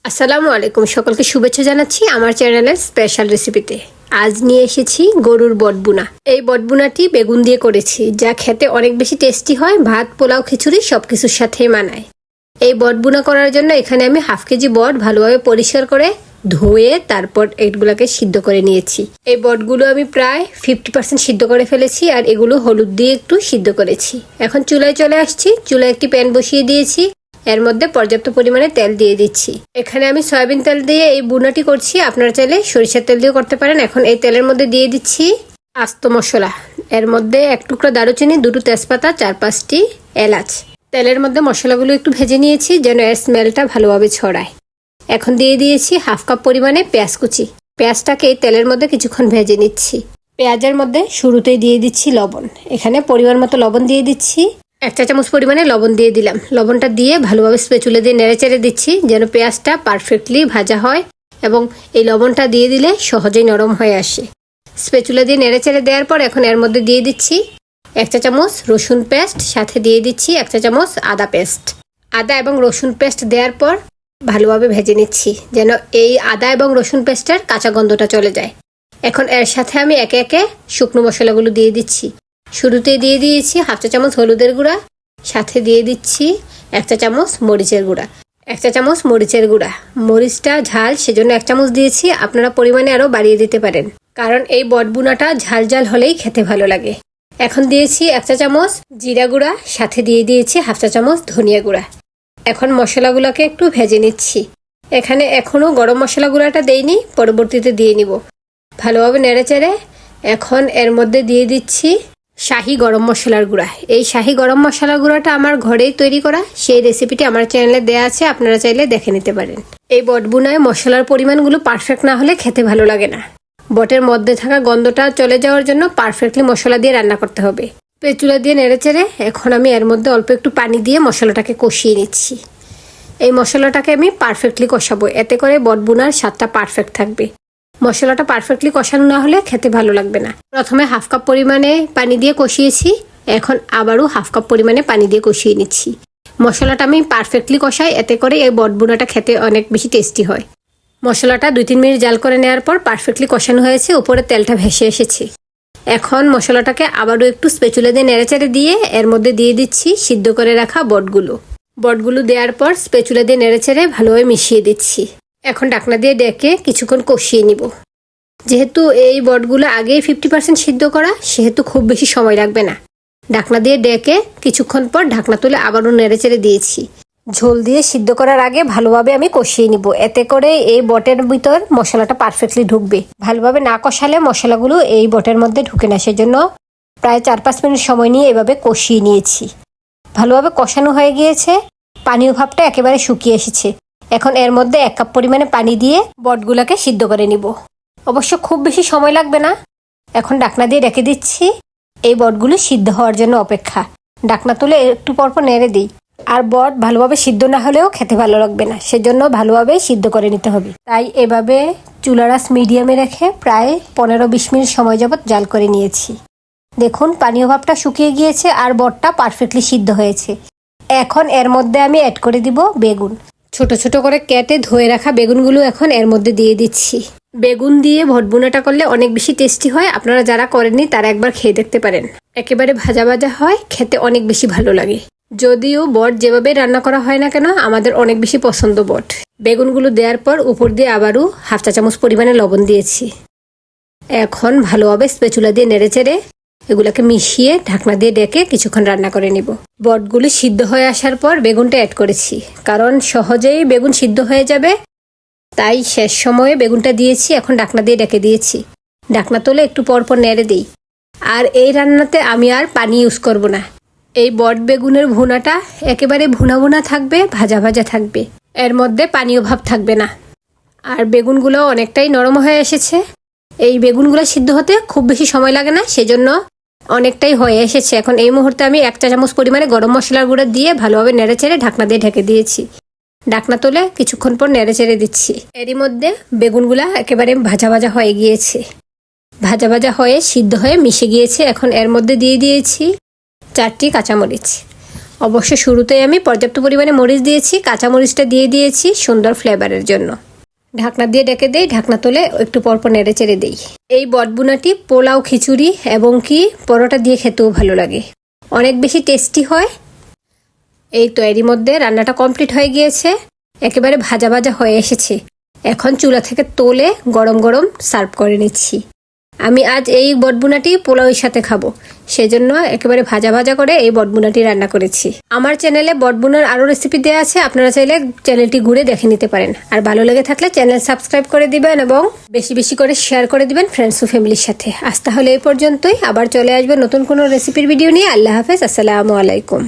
আসসালামু আলাইকুম, সকলকে শুভেচ্ছা জানাচ্ছি আমার চ্যানেলের স্পেশাল রেসিপিতে। আজ নিয়ে এসেছি গরুর বটবুনা। এই বটবুনাটি বেগুন দিয়ে করেছি, যা খেতে অনেক বেশি টেস্টি হয়। ভাত, পোলাও, খিচুড়ি সবকিছুর সাথেই মানায়। এই বটবুনা করার জন্য এখানে আমি হাফ কেজি বট ভালোভাবে পরিষ্কার করে ধুয়ে তারপর এগুলোকে সিদ্ধ করে নিয়েছি। এই বটগুলো আমি প্রায় 50% সিদ্ধ করে ফেলেছি, আর এগুলো হলুদ দিয়ে একটু সিদ্ধ করেছি। এখন চুলায় চলে আসছি। চুলায় একটি প্যান বসিয়ে দিয়েছি, এর মধ্যে পর্যাপ্ত পরিমাণে তেল দিয়ে দিচ্ছি। এখানে আমি সয়াবিন তেল দিয়ে এই বুনাটি করছি, আপনারা চাইলে সরিষার তেল দিয়েও করতে পারেন। এখন এই তেলের মধ্যে দিয়ে দিচ্ছি আস্ত মশলা। এর মধ্যে এক টুকরা দারুচিনি, দুটো তেজপাতা, 4-5টি এলাচ। তেলের মধ্যে মশলাগুলো একটু ভেজে নিয়েছি যেন এর স্মেলটা ভালোভাবে ছড়ায়। এখন দিয়ে দিয়েছি হাফ কাপ পরিমাণে পেঁয়াজ কুচি। পেঁয়াজটাকে এই তেলের মধ্যে কিছুক্ষণ ভেজে নিচ্ছি। পেঁয়াজের মধ্যে শুরুতেই দিয়ে দিচ্ছি লবণ। এখানে পরিমাণ মতো লবণ দিয়ে দিচ্ছি। 1 চা চামচ পরিমাণে লবণ দিয়ে দিলাম। লবণটা দিয়ে ভালোভাবে স্প্যাচুলা দিয়ে নেড়েচেড়ে দিচ্ছি যেন পেঁয়াজটা পারফেক্টলি ভাজা হয়, এবং এই লবণটা দিয়ে দিলে সহজেই নরম হয়ে আসে। স্প্যাচুলা দিয়ে নেড়েচেড়ে দেওয়ার পর এখন এর মধ্যে দিয়ে দিচ্ছি 1 চা চামচ রসুন পেস্ট, সাথে দিয়ে দিচ্ছি 1 চা চামচ আদা পেস্ট। আদা এবং রসুন পেস্ট দেওয়ার পর ভালোভাবে ভেজে নিচ্ছি যেন এই আদা এবং রসুন পেস্টের কাঁচা গন্ধটা চলে যায়। এখন এর সাথে আমি একে একে শুকনো মশলাগুলো দিয়ে দিচ্ছি। শুরুতে দিয়ে দিয়েছি হাফ চা চামচ হলুদের গুঁড়া, সাথে দিয়ে দিচ্ছি 1 চা চামচ মরিচের গুঁড়া। 1 চা চামচ মরিচের গুঁড়া, মরিচটা ঝাল সেজন্য 1 চামচ দিয়েছি। আপনারা পরিমাণে আরও বাড়িয়ে দিতে পারেন, কারণ এই বটবুনাটা ঝাল ঝাল হলেই খেতে ভালো লাগে। এখন দিয়েছি 1 চা চামচ জিরা গুঁড়া, সাথে দিয়ে দিয়েছি হাফ চা চামচ ধনিয়া গুঁড়া। এখন মশলাগুলোকে একটু ভেজে নিচ্ছি। এখানে এখনও গরম মশলা গুঁড়াটা দেইনি, পরবর্তীতে দিয়ে নিব। ভালোভাবে নেড়েচেড়ে এখন এর মধ্যে দিয়ে দিচ্ছি শাহি গরম মশলার গুঁড়া। এই শাহি গরম মশলার গুঁড়াটা আমার ঘরেই তৈরি করা, সেই রেসিপিটি আমার চ্যানেলে দেওয়া আছে, আপনারা চাইলে দেখে নিতে পারেন। এই বটবুনায় মশলার পরিমাণগুলো পারফেক্ট না হলে খেতে ভালো লাগে না। বটের মধ্যে থাকা গন্ধটা চলে যাওয়ার জন্য পারফেক্টলি মশলা দিয়ে রান্না করতে হবে। পেঁচুলা দিয়ে নেড়েচেড়ে এখন আমি এর মধ্যে অল্প একটু পানি দিয়ে মশলাটাকে কষিয়ে নিচ্ছি। এই মশলাটাকে আমি পারফেক্টলি কষাবো, এতে করে বটবুনার স্বাদটা পারফেক্ট থাকবে। মশলাটা পারফেক্টলি কষানো না হলে খেতে ভালো লাগবে না। প্রথমে হাফ কাপ পরিমাণে পানি দিয়ে কষিয়েছি, এখন আবারও হাফ কাপ পরিমাণে পানি দিয়ে কষিয়ে নিচ্ছি। মশলাটা আমি পারফেক্টলি কষাই, এতে করে এই বটবুনাটা খেতে অনেক বেশি টেস্টি হয়। মশলাটা 2-3 মিনিট জাল করে নেওয়ার পর পারফেক্টলি কষানো হয়েছে, উপরে তেলটা ভেসে এসেছে। এখন মশলাটাকে আবারও একটু স্প্যাচুলা দিয়ে নেড়েচেড়ে দিয়ে এর মধ্যে দিয়ে দিচ্ছি সিদ্ধ করে রাখা বটগুলো দেওয়ার পর স্প্যাচুলা দিয়ে নেড়েচেড়ে ভালোভাবে মিশিয়ে দিচ্ছি। এখন ঢাকনা দিয়ে ডেকে কিছুক্ষণ কষিয়ে নিব। যেহেতু এই বটগুলো আগেই 50% সিদ্ধ করা, সেহেতু খুব বেশি সময় লাগবে না। ঢাকনা দিয়ে ডেকে কিছুক্ষণ পর ঢাকনা তুলে আবারও নেড়েচেড়ে দিয়েছি। ঝোল দিয়ে সিদ্ধ করার আগে ভালোভাবে আমি কষিয়ে নিব, এতে করে এই বটের ভিতর মশলাটা পারফেক্টলি ঢুকবে। ভালোভাবে না কষালে মশলাগুলো এই বটের মধ্যে ঢুকে না, সেজন্য প্রায় 4-5 মিনিট সময় নিয়ে এভাবে কষিয়ে নিয়েছি। ভালোভাবে কষানো হয়ে গিয়েছে, পানীয় ভাবটা একেবারে শুকিয়ে এসেছে। এখন এর মধ্যে 1 কাপ পরিমাণে পানি দিয়ে বটগুলোকে সিদ্ধ করে নিব। অবশ্য খুব বেশি সময় লাগবে না। এখন ঢাকনা দিয়ে রেখে দিচ্ছি এই বটগুলো সিদ্ধ হওয়ার জন্য অপেক্ষা। ঢাকনা তুলে একটু পরপর নেড়ে দিই। আর বট ভালোভাবে সিদ্ধ না হলেও খেতে ভালো লাগবে না, সেজন্য ভালোভাবে সিদ্ধ করে নিতে হবে। তাই এভাবে চুলার আঁচ মিডিয়ামে রেখে প্রায় 15-20 মিনিট সময় যাবত জাল করে নিয়েছি। দেখুন পানীয় ভাবটা শুকিয়ে গিয়েছে আর বটটা পারফেক্টলি সিদ্ধ হয়েছে। এখন এর মধ্যে আমি অ্যাড করে দিব বেগুন। ছোট ছোট করে কেটে ধুয়ে রাখা বেগুনগুলো এখন এর মধ্যে দিয়ে দিচ্ছি। বেগুন দিয়ে বটবুনাটা করলে অনেক বেশি টেস্টি হয়। আপনারা যারা করেননি তারা একবার খেয়ে দেখতে পারেন। একেবারে ভাজা ভাজা হয়, খেতে অনেক বেশি ভালো লাগে। যদিও বট যেভাবে রান্না করা হয় না কেন, আমাদের অনেক বেশি পছন্দ বট। বেগুনগুলো দেওয়ার পর উপর দিয়ে আবারও হাফ চা চামচ পরিমাণে লবণ দিয়েছি। এখন ভালোভাবে স্প্যাচুলা দিয়ে নেড়েচেড়ে এগুলোকে মিশিয়ে ঢাকনা দিয়ে ডেকে কিছুক্ষণ রান্না করে নিব। বটগুলি সিদ্ধ হয়ে আসার পর বেগুনটা অ্যাড করেছি, কারণ সহজেই বেগুন সিদ্ধ হয়ে যাবে, তাই শেষ সময়ে বেগুনটা দিয়েছি। এখন ঢাকনা দিয়ে ডেকে দিয়েছি। ঢাকনা তুলে একটু পরপর নেড়ে দিই। আর এই রান্নাতে আমি আর পানি ইউজ করব না। এই বট বেগুনের ভুনাটা একেবারে ভুনা ভুনা থাকবে, ভাজা ভাজা থাকবে, এর মধ্যে পানীয় ভাব থাকবে না। আর বেগুনগুলো অনেকটাই নরম হয়ে এসেছে। এই বেগুনগুলো সিদ্ধ হতে খুব বেশি সময় লাগে না, সেজন্য অনেকটাই হয়ে এসেছে। এখন এই মুহূর্তে আমি 1 চা চামচ পরিমাণে গরম মশলার গুঁড়া দিয়ে ভালোভাবে নেড়েচেড়ে ঢাকনা দিয়ে ঢেকে দিয়েছি। ঢাকনা তুলে কিছুক্ষণ পর নেড়েচেড়ে দিচ্ছি। এরই মধ্যে বেগুনগুলা একেবারে ভাজা ভাজা হয়ে গিয়েছে, ভাজা ভাজা হয়ে সিদ্ধ হয়ে মিশে গিয়েছে। এখন এর মধ্যে দিয়ে দিয়েছি 4টি কাঁচামরিচ। অবশ্য শুরুতেই আমি পর্যাপ্ত পরিমাণে মরিচ দিয়েছি, কাঁচা মরিচটা দিয়ে দিয়েছি সুন্দর ফ্লেভারের জন্য। ঢাকনা দিয়ে ডেকে দেই, ঢাকনা তুলে একটু পরপর নেড়ে চেড়ে দিই। এই বটবুনাটি পোলাও, খিচুড়ি এবং কি পরোটা দিয়ে খেতেও ভালো লাগে, অনেক বেশি টেস্টি হয়। এই তো এরই মধ্যে রান্নাটা কমপ্লিট হয়ে গিয়েছে, একেবারে ভাজা ভাজা হয়ে এসেছে। এখন চুলা থেকে তুলে গরম গরম সার্ভ করে নিচ্ছি। আমি আজ এই বটবুনাটি পোলাওয়ের সাথে খাবো, সেজন্য একেবারে ভাজা ভাজা করে এই বটবুনাটি রান্না করেছি। আমার চ্যানেলে বটবুনার আরও রেসিপি দেওয়া আছে, আপনারা চাইলে চ্যানেলটি ঘুরে দেখে নিতে পারেন। আর ভালো লেগে থাকলে চ্যানেল সাবস্ক্রাইব করে দিবেন এবং বেশি বেশি করে শেয়ার করে দিবেন ফ্রেন্ডস ও ফ্যামিলির সাথে। আজ তাহলে এই পর্যন্তই, আবার চলে আসবে নতুন কোনো রেসিপির ভিডিও নিয়ে। আল্লাহ হাফেজ, আসসালামু আলাইকুম।